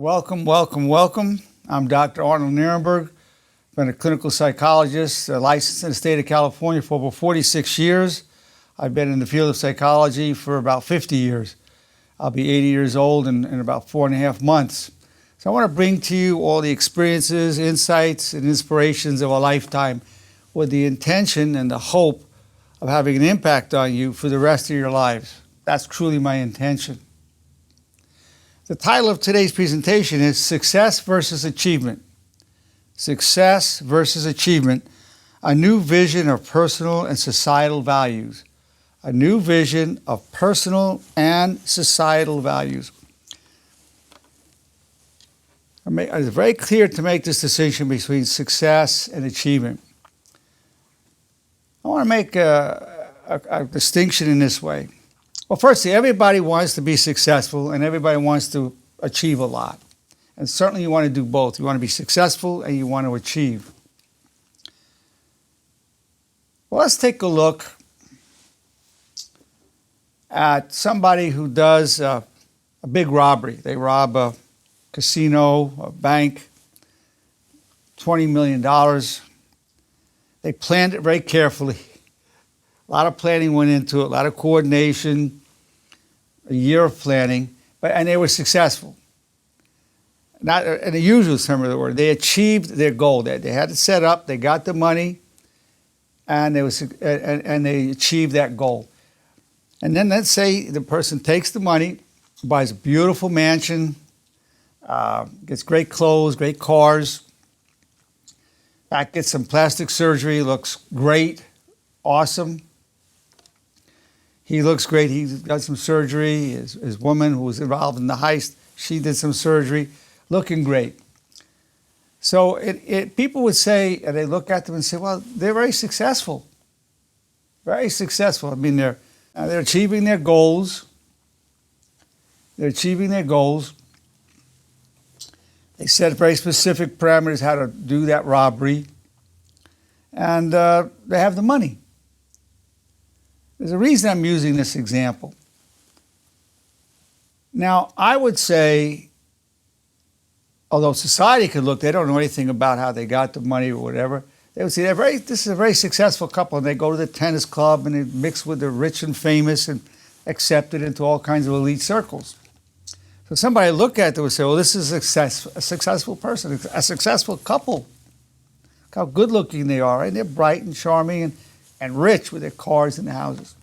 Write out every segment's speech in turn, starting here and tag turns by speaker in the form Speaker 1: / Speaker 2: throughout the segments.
Speaker 1: Welcome, welcome, welcome. I'm Dr. Arnold Nerenberg. I've been a clinical psychologist, licensed in the state of California for over 46 years. I've been in the field of psychology for about 50 years. I'll be 80 years old in about 4.5 months. So I want to bring to you all the experiences, insights, and inspirations of a lifetime with the intention and the hope of having an impact on you for the rest of your lives. That's truly my intention. The title of today's presentation is Success versus Achievement. Success versus Achievement, a new vision of personal and societal values. A new vision of personal and societal values. It's very clear to make this distinction between success and achievement. I want to make a distinction in this way. Well, firstly, everybody wants to be successful and everybody wants to achieve a lot. And certainly you want to do both. You want to be successful and you want to achieve. Well, let's take a look at somebody who does a big robbery. They rob a casino, a bank, $20 million. They planned it very carefully. A lot of planning went into it, a lot of coordination, a year of planning, and they were successful. Not in the usual term of the word. They achieved their goal. They had it set up, they got the money, and they achieved that goal. And then let's say the person takes the money, buys a beautiful mansion, gets great clothes, great cars, back gets some plastic surgery, looks great, awesome. He looks great. He got some surgery. His woman who was involved in the heist, she did some surgery, looking great. So people would say, and they look at them and say, well, they're very successful. Very successful. I mean, they're achieving their goals. They're achieving their goals. They set very specific parameters how to do that robbery. And they have the money. There's a reason I'm using this example. Now, I would say, although society could look, they don't know anything about how they got the money or whatever, they would say, this is a very successful couple, and they go to the tennis club and they mix with the rich and famous and accepted into all kinds of elite circles. So somebody look at it would say, well, this is a successful person, a successful couple. Look how good looking they are, right? They're bright and charming and rich with their cars and houses.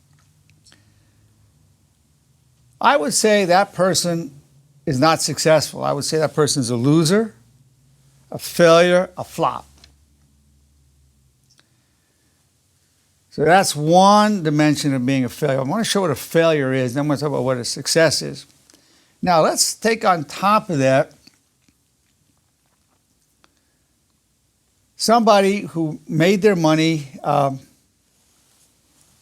Speaker 1: I would say that person is not successful. I would say that person is a loser, a failure, a flop. So that's one dimension of being a failure. I want to show what a failure is, then I'm going to talk about what a success is. Now let's take on top of that somebody who made their money,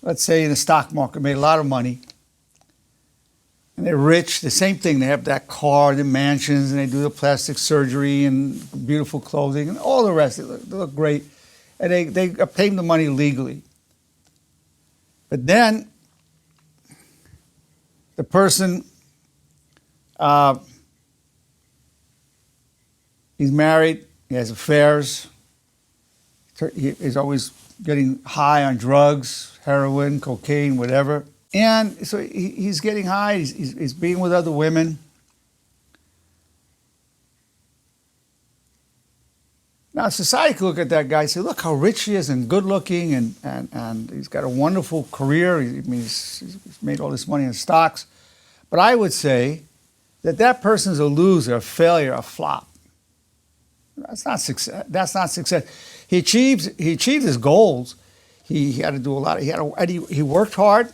Speaker 1: let's say in the stock market, made a lot of money, and they're rich, the same thing, they have that car, the mansions, and they do the plastic surgery and beautiful clothing and all the rest, they look great, and they obtain the money legally. But then the person, he's married, he has affairs, he's always getting high on drugs, heroin, cocaine, whatever. And so he's getting high, he's being with other women. Now society could look at that guy and say, look how rich he is and good looking and he's got a wonderful career. He's made all this money in stocks. But I would say that person's a loser, a failure, a flop. That's not success. That's not success. He achieved his goals. He had to do a lot. He worked hard.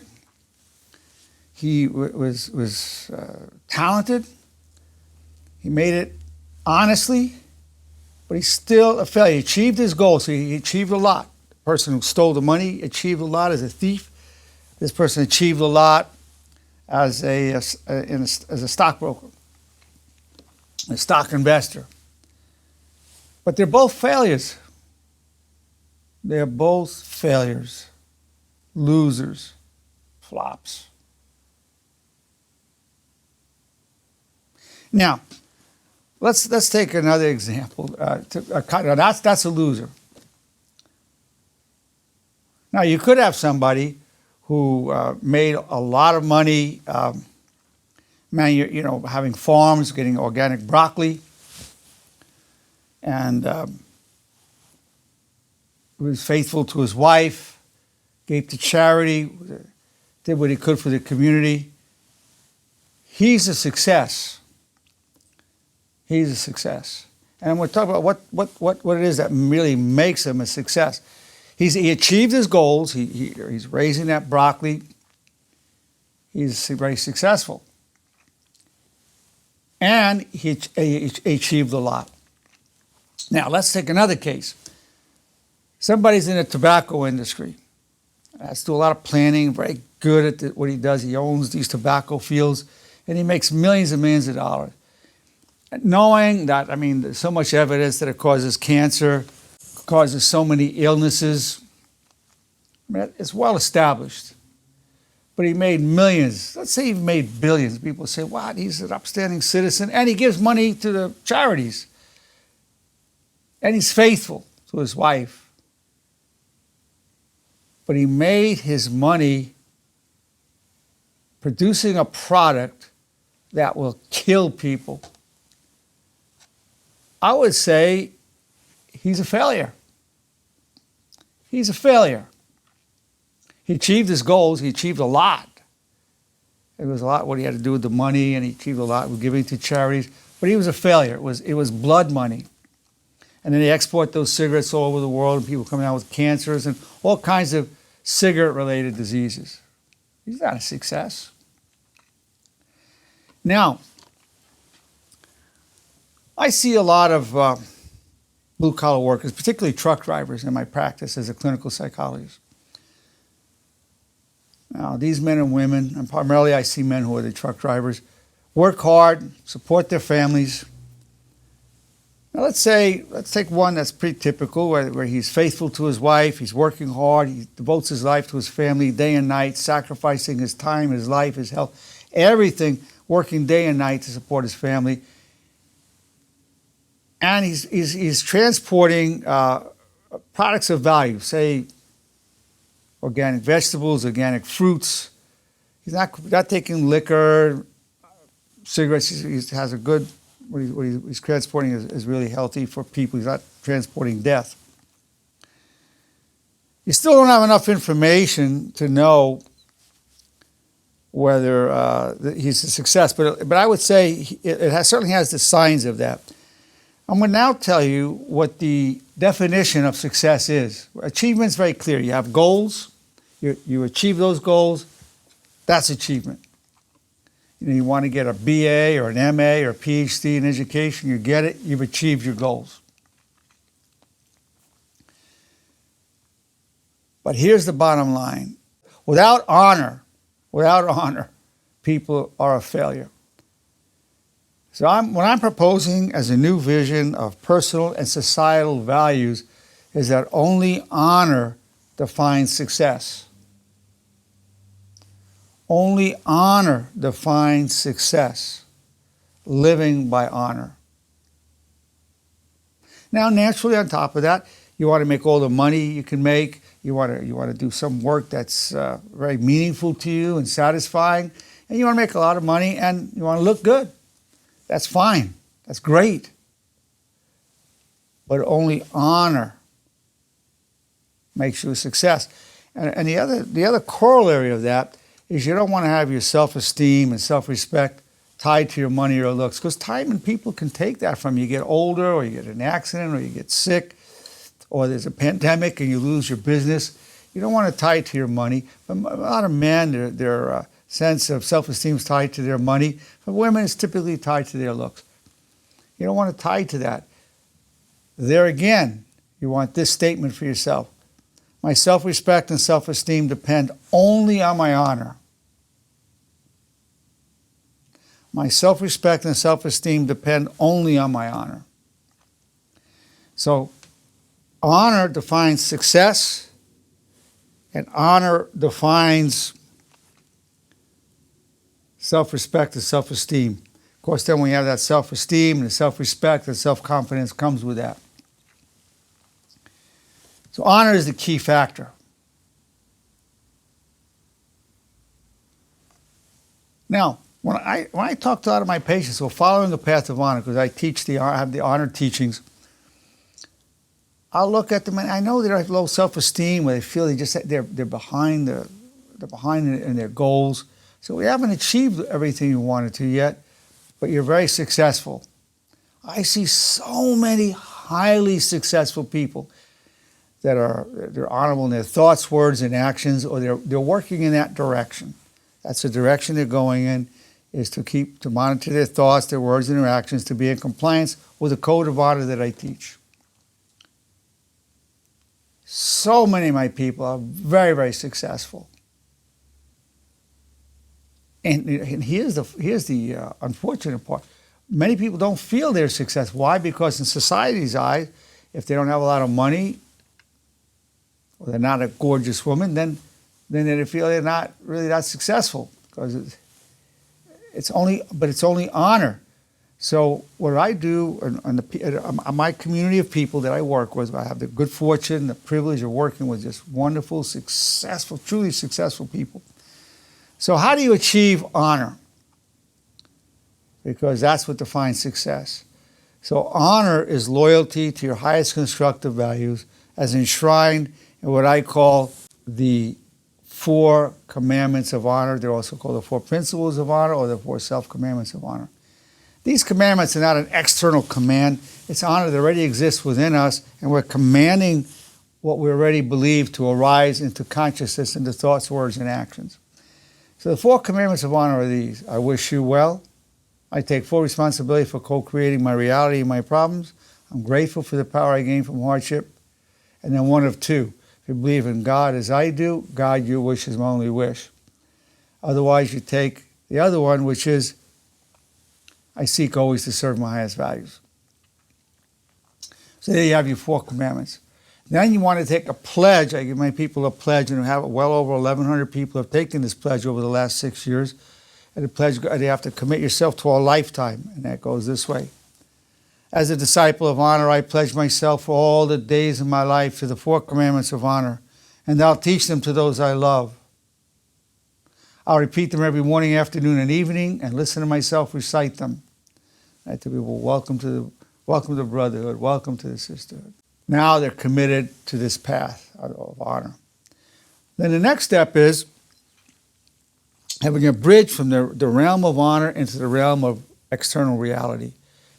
Speaker 1: He was talented. He made it honestly, but he's still a failure. He achieved his goals. So he achieved a lot. The person who stole the money achieved a lot as a thief. This person achieved a lot as a stockbroker, a stock investor. But they're both failures. They're both failures, losers, flops. Now, Let's take another example. That's a loser. Now, you could have somebody who made a lot of money, having farms, getting organic broccoli, and was faithful to his wife, gave to charity, did what he could for the community. He's a success. He's a success. And we're talking about what it is that really makes him a success. He achieved his goals. He's raising that broccoli. He's very successful. And he achieved a lot. Now, let's take another case. Somebody's in the tobacco industry. Has to do a lot of planning, very good at what he does. He owns these tobacco fields, and he makes millions and millions of dollars. Knowing that, there's so much evidence that it causes cancer, causes so many illnesses. It's well established. But he made millions. Let's say he made billions. People say, what? He's an upstanding citizen. And he gives money to the charities. And he's faithful to his wife. But he made his money producing a product that will kill people. I would say he's a failure. He's a failure. He achieved his goals. He achieved a lot. It was a lot what he had to do with the money, and he achieved a lot with giving to charities. But he was a failure. It was blood money. And then they export those cigarettes all over the world, and people coming out with cancers and all kinds of cigarette-related diseases. He's not a success. Now, I see a lot of blue-collar workers, particularly truck drivers, in my practice as a clinical psychologist. Now, these men and women, and primarily I see men who are the truck drivers, work hard, support their families. Now, let's take one that's pretty typical, where he's faithful to his wife, he's working hard, he devotes his life to his family day and night, sacrificing his time, his life, his health, everything, working day and night to support his family. And he's transporting products of value, say organic vegetables, organic fruits. He's not taking liquor, cigarettes. He has a good, what he's transporting is really healthy for people. He's not transporting death. You still don't have enough information to know whether he's a success, but I would say it certainly has the signs of that. I'm going to now tell you what the definition of success is. Achievement's very clear. You have goals. You achieve those goals. That's achievement. You want to get a BA or an MA or a PhD in education. You get it. You've achieved your goals. But here's the bottom line. Without honor, people are a failure. So what I'm proposing as a new vision of personal and societal values is that only honor defines success. Only honor defines success. Living by honor. Now, naturally, on top of that, you want to make all the money you can make. You want to do some work that's very meaningful to you and satisfying. And you want to make a lot of money, and you want to look good. That's fine. That's great. But only honor makes you a success. And the other corollary of that is you don't want to have your self-esteem and self-respect tied to your money or looks, because time and people can take that from you. You get older, or you get an accident, or you get sick, or there's a pandemic and you lose your business. You don't want to tie it to your money. But a lot of men, their sense of self-esteem is tied to their money. For women, it's typically tied to their looks. You don't want to tie to that. There again, you want this statement for yourself. My self-respect and self-esteem depend only on my honor. My self-respect and self-esteem depend only on my honor. So, honor defines success, and honor defines self-respect and self-esteem. Of course, then we have that self-esteem and the self-respect and self-confidence comes with that. So honor is the key factor. Now, when I talk to a lot of my patients who are following the path of honor, because I have the honor teachings, I'll look at them and I know they have low self-esteem, where they feel they're behind in their goals. So we haven't achieved everything you wanted to yet, but you're very successful. I see so many highly successful people that they're honorable in their thoughts, words, and actions, or they're working in that direction. That's the direction they're going in, is to monitor their thoughts, their words, and their actions, to be in compliance with the code of honor that I teach. So many of my people are very, very successful. And here's the unfortunate part. Many people don't feel they're successful. Why? Because in society's eyes, if they don't have a lot of money, or they're not a gorgeous woman, then they feel they're not really that successful, because it's only honor. So what I do on my community of people that I work with, I have the good fortune, the privilege of working with just wonderful, successful, truly successful people. So how do you achieve honor? Because that's what defines success. So honor is loyalty to your highest constructive values as enshrined in what I call the 4 commandments of honor. They're also called the 4 principles of honor, or the 4 self-commandments of honor. These commandments are not an external command. It's honor that already exists within us, and we're commanding what we already believe to arise into consciousness, into thoughts, words, and actions. So the 4 commandments of honor are these. I wish you well. I take full responsibility for co-creating my reality and my problems. I'm grateful for the power I gain from hardship. And then one of 2. If you believe in God as I do, God, your wish is my only wish. Otherwise, you take the other one, which is, I seek always to serve my highest values. So there you have your 4 commandments. Then you want to take a pledge. I give my people a pledge, and have well over 1,100 people have taken this pledge over the last 6 years. And the pledge, they have to commit yourself to a lifetime, and that goes this way. As a disciple of honor, I pledge myself for all the days of my life to the 4 commandments of honor, and I'll teach them to those I love. I'll repeat them every morning, afternoon, and evening, and listen to myself recite them. I tell people, welcome to brotherhood, welcome to the sisterhood. Now they're committed to this path of honor. Then the next step is having a bridge from the realm of honor into the realm of external reality.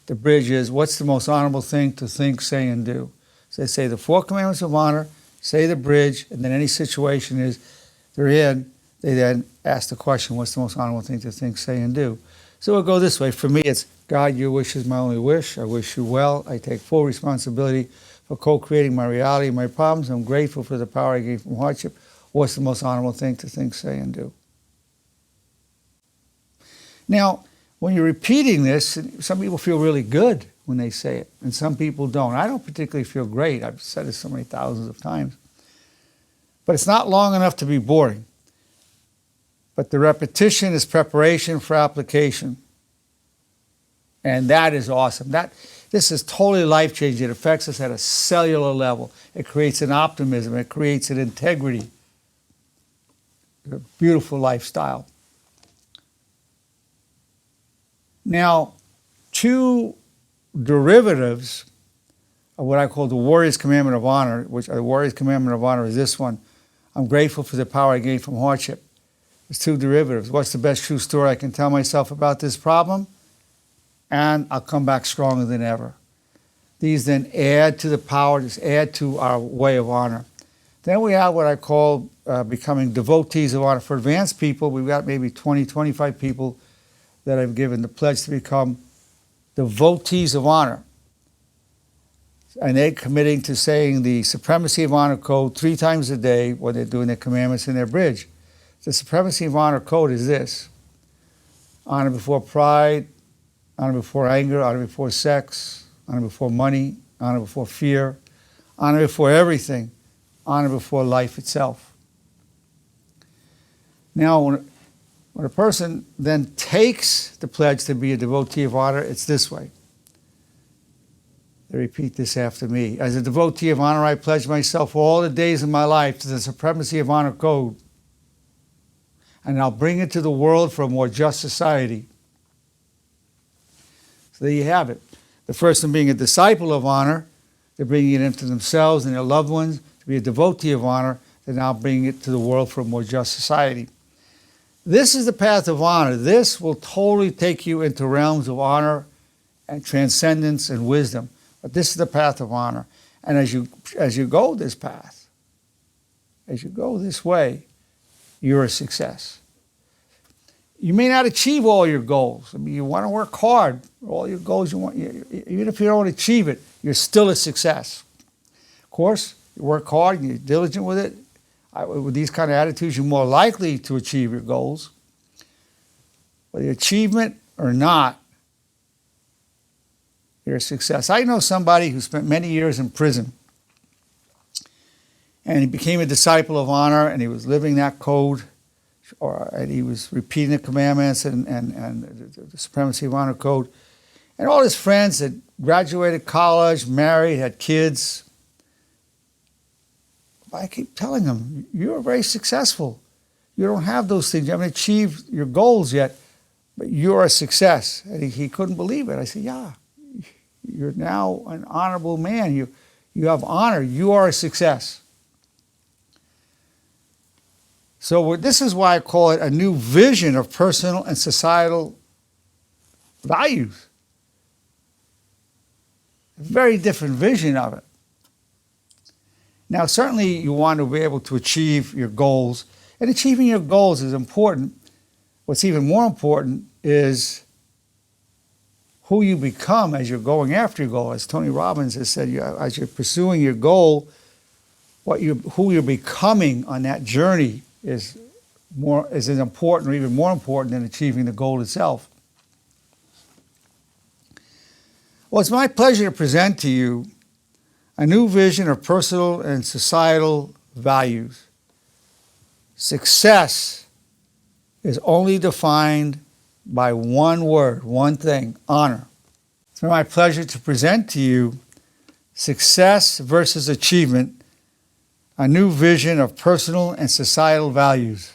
Speaker 1: The bridge is, what's the most honorable thing to think, say, and do? So they say the 4 commandments of honor, say the bridge, and then any situation they're in, they then ask the question, what's the most honorable thing to think, say, and do? So it'll go this way. For me, it's, God, your wish is my only wish. I wish you well. I take full responsibility for co-creating my reality and my problems. I'm grateful for the power I gain from hardship. What's the most honorable thing to think, say, and do? Now, when you're repeating this, some people feel really good when they say it, and some people don't. I don't particularly feel great. I've said it so many thousands of times. But it's not long enough to be boring. But the repetition is preparation for application. And that is awesome. This is totally life-changing. It affects us at a cellular level. It creates an optimism. It creates an integrity. A beautiful lifestyle. Now, 2 derivatives of what I call the warrior's commandment of honor, which the warrior's commandment of honor is this one. I'm grateful for the power I gain from hardship. There's 2 derivatives. What's the best true story I can tell myself about this problem? And I'll come back stronger than ever. These then add to the power, just add to our way of honor. Then we have what I call becoming devotees of honor. For advanced people, we've got maybe 20, 25 people that I've given the pledge to become devotees of honor. And they're committing to saying the supremacy of honor code 3 times a day when they're doing their commandments in their bridge. The supremacy of honor code is this: honor before pride, honor before anger, honor before sex, honor before money, honor before fear, honor before everything, honor before life itself. Now, When a person then takes the pledge to be a devotee of honor, it's this way. They repeat this after me. As a devotee of honor, I pledge myself all the days of my life to the supremacy of honor code, and I'll bring it to the world for a more just society. So there you have it. The first one being a disciple of honor, they're bringing it into themselves and their loved ones. To be a devotee of honor, they're now bringing it to the world for a more just society. This is the path of honor. This will totally take you into realms of honor and transcendence and wisdom. But this is the path of honor. And as you go this path, as you go this way, you're a success. You may not achieve all your goals. I mean, you want to work hard. All your goals, even if you don't achieve it, you're still a success. Of course, you work hard and you're diligent with it. With these kind of attitudes, you're more likely to achieve your goals. Whether achievement or not, you're a success. I know somebody who spent many years in prison, and he became a disciple of honor, and he was living that code, and he was repeating the commandments and the supremacy of honor code. And all his friends had graduated college, married, had kids. But I keep telling him, you're very successful. You don't have those things. You haven't achieved your goals yet, but you're a success. And he couldn't believe it. I said, yeah, you're now an honorable man. You have honor. You are a success. So this is why I call it a new vision of personal and societal values. A very different vision of it. Now, certainly you want to be able to achieve your goals, and achieving your goals is important. What's even more important is who you become as you're going after your goal. As Tony Robbins has said, as you're pursuing your goal, who you're becoming on that journey is as important or even more important than achieving the goal itself. Well, it's my pleasure to present to you a new vision of personal and societal values. Success is only defined by one word, one thing, honor. It's my pleasure to present to you Success versus Achievement, a new vision of personal and societal values.